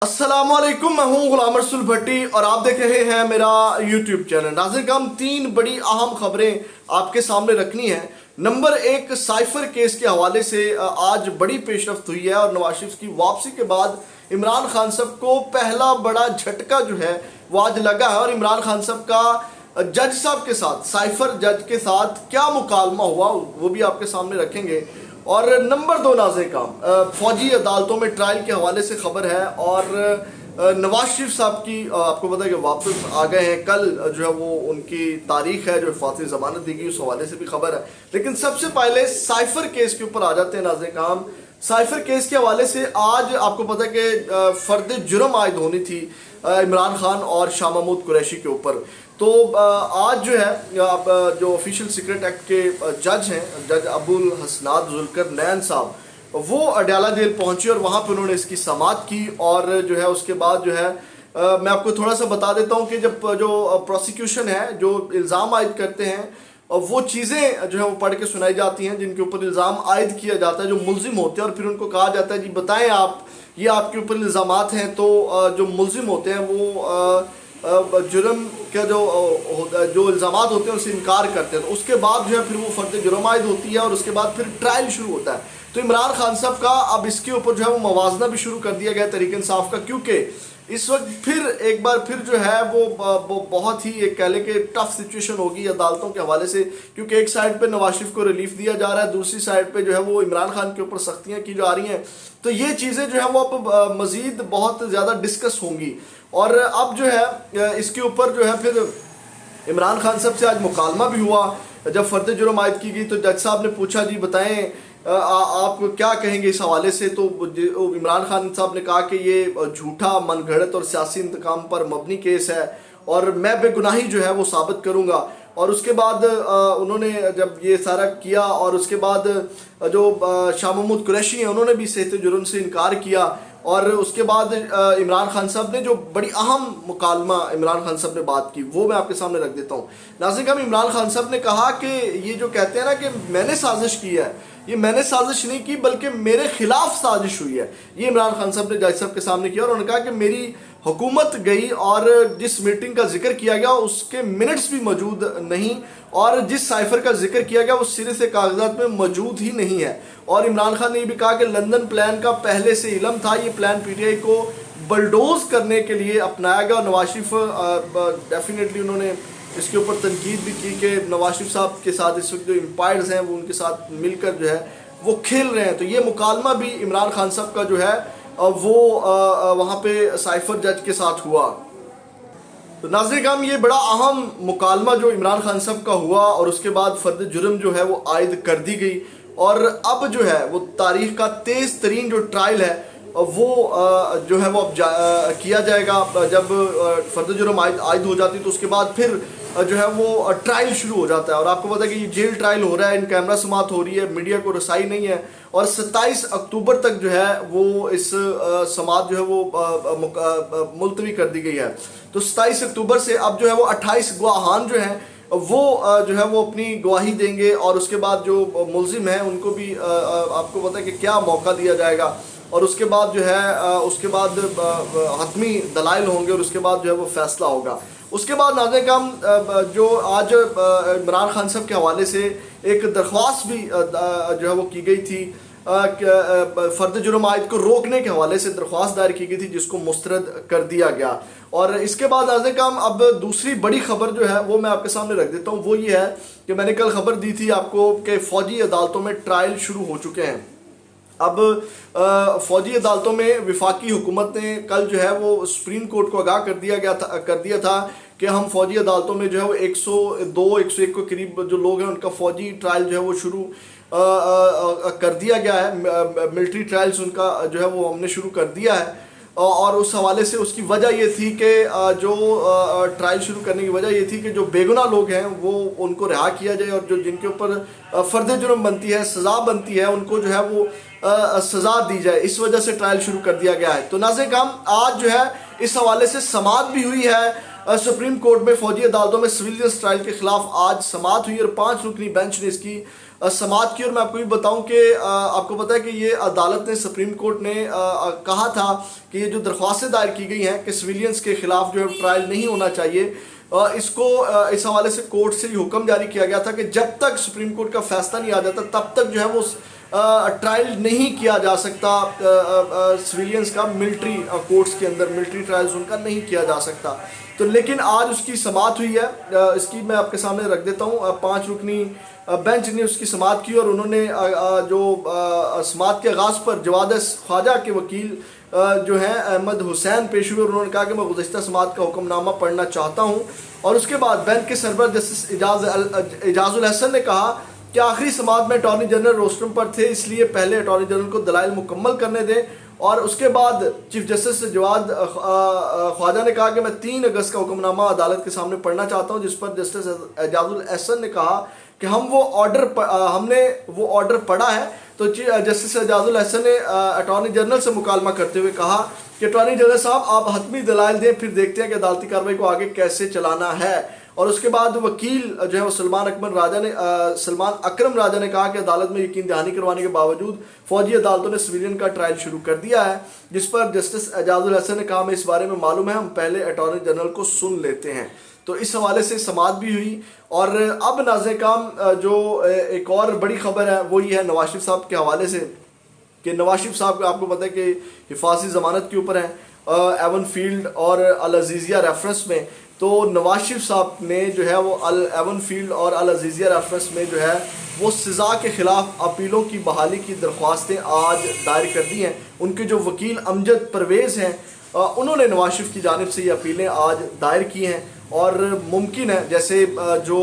السلام علیکم، میں ہوں غلام رسول بھٹی اور آپ دیکھ رہے ہیں میرا یوٹیوب چینل۔ ناظرین کرام، تین بڑی اہم خبریں آپ کے سامنے رکھنی ہیں۔ نمبر ایک، سائفر کیس کے حوالے سے آج بڑی پیش رفت ہوئی ہے اور نواز شریف کی واپسی کے بعد عمران خان صاحب کو پہلا بڑا جھٹکا جو ہے وہ آج لگا ہے، اور عمران خان صاحب کا جج صاحب کے ساتھ، سائفر جج کے ساتھ کیا مکالمہ ہوا وہ بھی آپ کے سامنے رکھیں گے۔ اور نمبر دو، ناظرین کرام، فوجی عدالتوں میں ٹرائل کے حوالے سے خبر ہے، اور نواز شریف صاحب کی آپ کو پتا ہے کہ واپس آ گئے ہیں۔ کل جو ہے وہ ان کی تاریخ ہے جو حفاظتی ضمانت دی گئی، اس حوالے سے بھی خبر ہے۔ لیکن سب سے پہلے سائفر کیس کے اوپر آ جاتے ہیں ناظرین کرام۔ سائفر کیس کے حوالے سے آج آپ کو پتا ہے کہ فرد جرم عائد ہونی تھی عمران خان اور شاہ محمود قریشی کے اوپر۔ تو آج جو ہے جو آفیشیل سیکرٹ ایکٹ کے جج ہیں، جج ابو الحسنات ذوالقرنین صاحب، وہ اڈیالہ جیل پہنچے اور وہاں پہ انہوں نے اس کی سماعت کی، اور جو ہے اس کے بعد جو ہے میں آپ کو تھوڑا سا بتا دیتا ہوں کہ جب جو پروسیکیوشن ہے جو الزام عائد کرتے ہیں، وہ چیزیں جو ہے وہ پڑھ کے سنائی جاتی ہیں جن کے اوپر الزام عائد کیا جاتا ہے، جو ملزم ہوتے ہیں، اور پھر ان کو کہا جاتا ہے جی بتائیں آپ یہ آپ کے اوپر الزامات ہیں۔ تو جو ملزم ہوتے ہیں وہ جرم کا جو الزامات ہوتے ہیں ان سے انکار کرتے ہیں، تو اس کے بعد جو ہے پھر وہ فرد جرم عائد ہوتی ہے، اور اس کے بعد پھر ٹرائل شروع ہوتا ہے۔ تو عمران خان صاحب کا اب اس کے اوپر جو ہے وہ موازنہ بھی شروع کر دیا گیا تحریک انصاف کا، کیونکہ اس وقت پھر ایک بار پھر جو ہے وہ بہت ہی ایک کہہ لیں کہ ٹف سچویشن ہوگی عدالتوں کے حوالے سے، کیونکہ ایک سائڈ پہ نواز شریف کو ریلیف دیا جا رہا ہے، دوسری سائڈ پہ جو ہے وہ عمران خان کے اوپر سختیاں کی جا رہی ہیں۔ تو یہ چیزیں جو ہیں وہ اب مزید بہت زیادہ ڈسکس ہوں گی، اور اب جو ہے اس کے اوپر جو ہے پھر عمران خان صاحب سے آج مکالمہ بھی ہوا۔ جب فرد جرم عائد کی گئی تو جج صاحب نے پوچھا جی بتائیں آپ کیا کہیں گے اس حوالے سے، تو عمران خان صاحب نے کہا کہ یہ جھوٹا، من گھڑت اور سیاسی انتقام پر مبنی کیس ہے، اور میں بے گناہی جو ہے وہ ثابت کروں گا۔ اور اس کے بعد انہوں نے جب یہ سارا کیا، اور اس کے بعد جو شاہ محمود قریشی ہیں انہوں نے بھی صحت جرم سے انکار کیا، اور اس کے بعد عمران خان صاحب نے جو بڑی اہم مکالمہ عمران خان صاحب نے بات کی وہ میں آپ کے سامنے رکھ دیتا ہوں۔ ناظرین کرام، عمران خان صاحب نے کہا کہ یہ جو کہتے ہیں نا کہ میں نے سازش کی ہے، یہ میں نے سازش نہیں کی بلکہ میرے خلاف سازش ہوئی ہے، یہ عمران خان صاحب نے جج صاحب کے سامنے کیا، اور انہوں نے کہا کہ میری حکومت گئی اور جس میٹنگ کا ذکر کیا گیا اس کے منٹس بھی موجود نہیں، اور جس سائفر کا ذکر کیا گیا وہ سرے سے کاغذات میں موجود ہی نہیں ہے۔ اور عمران خان نے یہ بھی کہا کہ لندن پلان کا پہلے سے علم تھا، یہ پلان پی ٹی آئی کو بلڈوز کرنے کے لیے اپنایا گیا، اور نواز شریف ڈیفینیٹلی انہوں نے اس کے اوپر تنقید بھی کی کہ نواز شریف صاحب کے ساتھ اس وقت جو امپائرز ہیں وہ ان کے ساتھ مل کر جو ہے وہ کھیل رہے ہیں۔ تو یہ مکالمہ بھی عمران خان صاحب کا جو ہے وہ وہاں پہ سائفر جج کے ساتھ ہوا۔ تو ناظرین کرام، یہ بڑا اہم مکالمہ جو عمران خان صاحب کا ہوا، اور اس کے بعد فرد جرم جو ہے وہ عائد کر دی گئی، اور اب جو ہے وہ تاریخ کا تیز ترین جو ٹرائل ہے وہ جو ہے وہ اب کیا جائے گا۔ جب فرد جرم عائد ہو جاتی تو اس کے بعد پھر جو ہے وہ ٹرائل شروع ہو جاتا ہے، اور آپ کو پتا ہے کہ یہ جیل ٹرائل ہو رہا ہے، ان کیمرہ سماعت ہو رہی ہے، میڈیا کو رسائی نہیں ہے، اور 27 اکتوبر تک جو ہے وہ اس سماعت جو ہے وہ ملتوی کر دی گئی ہے۔ تو 27 اکتوبر سے اب جو ہے وہ 28 گواہان جو ہیں وہ جو ہے وہ اپنی گواہی دیں گے، اور اس کے بعد جو ملزم ہیں ان کو بھی آپ کو پتا ہے کہ کیا موقع دیا جائے گا، اور اس کے بعد جو ہے اس کے بعد حتمی دلائل ہوں گے، اور اس کے بعد جو ہے وہ فیصلہ ہوگا۔ اس کے بعد ناظرین کرام، جو آج عمران خان صاحب کے حوالے سے ایک درخواست بھی جو ہے وہ کی گئی تھی، فرد جرم عائد کو روکنے کے حوالے سے درخواست دائر کی گئی تھی، جس کو مسترد کر دیا گیا۔ اور اس کے بعد ناظرین کرام، اب دوسری بڑی خبر جو ہے وہ میں آپ کے سامنے رکھ دیتا ہوں، وہ یہ ہے کہ میں نے کل خبر دی تھی آپ کو کہ فوجی عدالتوں میں ٹرائل شروع ہو چکے ہیں۔ اب فوجی عدالتوں میں وفاقی حکومت نے کل جو ہے وہ سپریم کورٹ کو آگاہ کر دیا تھا کہ ہم فوجی عدالتوں میں جو ہے وہ 102 101 کے قریب جو لوگ ہیں ان کا فوجی ٹرائل جو ہے وہ شروع کر دیا گیا ہے، ملٹری ٹرائلز ان کا جو ہے وہ ہم نے شروع کر دیا ہے۔ اور اس حوالے سے اس کی وجہ یہ تھی کہ جو ٹرائل شروع کرنے کی وجہ یہ تھی کہ جو بے گناہ لوگ ہیں وہ ان کو رہا کیا جائے، اور جو جن کے اوپر فرد جرم بنتی ہے، سزا بنتی ہے، ان کو جو ہے وہ سزا دی جائے، اس وجہ سے ٹرائل شروع کر دیا گیا ہے۔ تو ناظرین کرام، آج جو ہے اس حوالے سے سماعت بھی ہوئی ہے سپریم کورٹ میں، فوجی عدالتوں میں سویلینس ٹرائل کے خلاف آج سماعت ہوئی، اور 5 رکنی بینچ نے اس کی سماعت کی، اور میں آپ کو بھی بتاؤں کہ آپ کو پتہ ہے کہ یہ عدالت نے، سپریم کورٹ نے کہا تھا کہ یہ جو درخواستیں دائر کی گئی ہیں کہ سویلینز کے خلاف جو ہے ٹرائل نہیں ہونا چاہیے، اس کو اس حوالے سے کورٹ سے یہ حکم جاری کیا گیا تھا کہ جب تک سپریم کورٹ کا فیصلہ نہیں آ جاتا تب تک جو ہے وہ ٹرائل نہیں کیا جا سکتا سویلینز کا، ملٹری کورٹس کے اندر ملٹری ٹرائلز ان کا نہیں کیا جا سکتا۔ تو لیکن آج اس کی سماعت ہوئی ہے، اس کی میں آپ کے سامنے رکھ دیتا ہوں۔ 5 رکنی بینچ نے اس کی سماعت کی، اور انہوں نے جو سماعت کے آغاز پر جواد خواجہ کے وکیل جو ہیں احمد حسین پیش ہوئے، انہوں نے کہا کہ میں گزشتہ سماعت کا حکم نامہ پڑھنا چاہتا ہوں، اور اس کے بعد بینچ کے سربراہ جسٹس اعجاز الحسن نے کہا کہ آخری سماعت میں اٹارنی جنرل روسٹرم پر تھے، اس لیے پہلے اٹارنی جنرل کو دلائل مکمل کرنے دیں، اور اس کے بعد چیف جسٹس جواد خواجہ نے کہا کہ میں 3 اگست کا حکم نامہ عدالت کے سامنے پڑھنا چاہتا ہوں، جس پر جسٹس اعجاز الحسن نے کہا کہ ہم نے وہ آرڈر پڑھا ہے۔ تو جسٹس اعجاز الحسن نے اٹارنی جنرل سے مکالمہ کرتے ہوئے کہا کہ اٹارنی جنرل صاحب آپ حتمی دلائل دیں، پھر دیکھتے ہیں کہ عدالتی کارروائی کو آگے کیسے چلانا ہے۔ اور اس کے بعد وکیل جو ہے وہ سلمان اکرم راجہ نے کہا کہ عدالت میں یقین دہانی کروانے کے باوجود فوجی عدالتوں نے سویلین کا ٹرائل شروع کر دیا ہے، جس پر جسٹس اعجاز الحسن نے کہا میں اس بارے میں معلوم ہے، ہم پہلے اٹارنی جنرل کو سن لیتے ہیں۔ تو اس حوالے سے سماعت بھی ہوئی، اور اب ناظرین کرام جو ایک اور بڑی خبر ہے وہ یہ ہے نواز شریف صاحب کے حوالے سے، کہ نواز شریف صاحب آپ کو پتہ ہے کہ حفاظتی ضمانت کے اوپر ہیں ایون فیلڈ اور العزیزیہ ریفرنس میں۔ تو نواز شریف صاحب نے جو ہے وہ ایون فیلڈ اور العزیزیہ ریفرنس میں جو ہے وہ سزا کے خلاف اپیلوں کی بحالی کی درخواستیں آج دائر کر دی ہیں۔ ان کے جو وکیل امجد پرویز ہیں انہوں نے نواز شریف کی جانب سے یہ اپیلیں آج دائر کی ہیں، اور ممکن ہے جیسے جو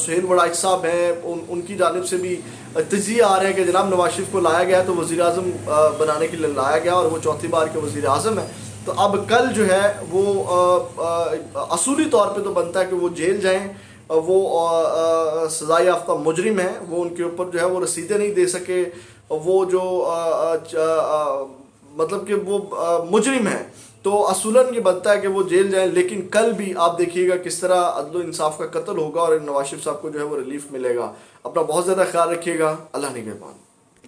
سہیل وڑائچ صاحب ہیں ان کی جانب سے بھی تجزیے آ رہے ہیں کہ جناب نواز شریف کو لایا گیا تو وزیر اعظم بنانے کے لیے لایا گیا، اور وہ 4تھی بار کے وزیر اعظم ہیں۔ تو اب کل جو ہے وہ اصولی طور پہ تو بنتا ہے کہ وہ جیل جائیں، وہ سزا یافتہ مجرم ہیں، وہ ان کے اوپر جو ہے وہ رسیدیں نہیں دے سکے، وہ جو مطلب کہ وہ مجرم ہیں، تو اصولاً یہ بنتا ہے کہ وہ جیل جائیں۔ لیکن کل بھی آپ دیکھیے گا کس طرح عدل و انصاف کا قتل ہوگا، اور نواز شریف صاحب کو جو ہے وہ ریلیف ملے گا۔ اپنا بہت زیادہ خیال رکھیے گا، اللہ نگہبان۔